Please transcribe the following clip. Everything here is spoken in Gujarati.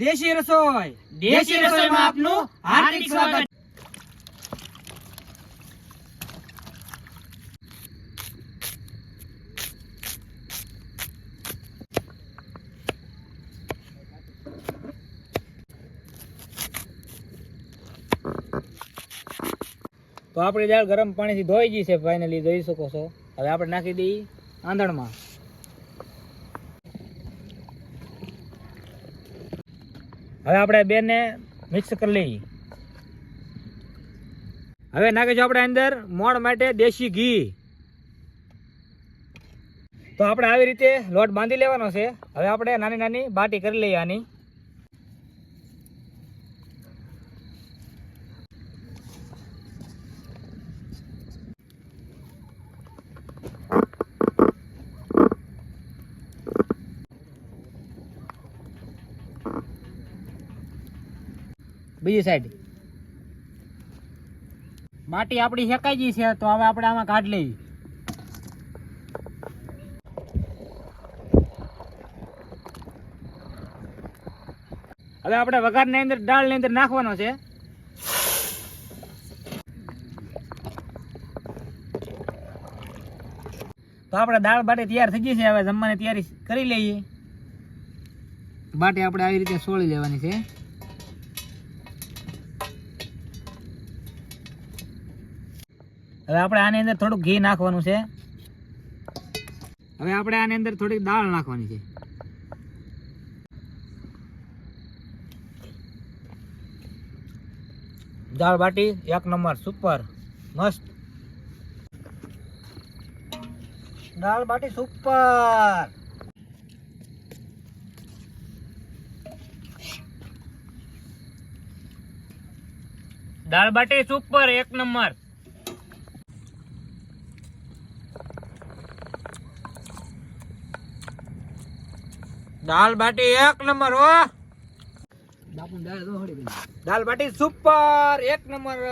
દેશી રસોઈમાં આપનું હાર્દિક સ્વાગત। તો આપણી દાળ ગરમ પાણીથી ધોઈ ગઈ છે ફાઇનલી જોઈ શકો છો। હવે આપણે નાખી દઈએ આંધણમાં। હવે આપણે બેને મિક્સ કરી લઈએ। હવે નાખીશું આપણે અંદર મોણ માટે દેશી ઘી। તો આપણે આવી રીતે લોટ બાંધી લેવાનો છે। હવે આપણે નાની નાની બાટી કરી લઈએ આની। બીજી સાઈડ બાટી આપણી શેકાઈ ગઈ છે, તો હવે આપણે આમાં કાઢી લઈએ। હવે આપણે વઘારની અંદર દાળની અંદર નાખવાનો છે। તો આપણે દાળ બાટી તૈયાર થઈ ગઈ છે। હવે જમવાની તૈયારી કરી લઈએ। બાટી આપણે આવી રીતે સોળી લેવાની છે। હવે આપણે આની અંદર થોડુંક ઘી નાખવાનું છે। હવે આપણે આની અંદર થોડીક દાળ નાખવાની છે। દાળ બાટી એક નંબર સુપર મસ્ત। દાળ બાટી સુપર। દાળ બાટી સુપર એક નંબર। દાલ બાટી એક નંબર હો। દાલ બાટી સુપર એક નંબર।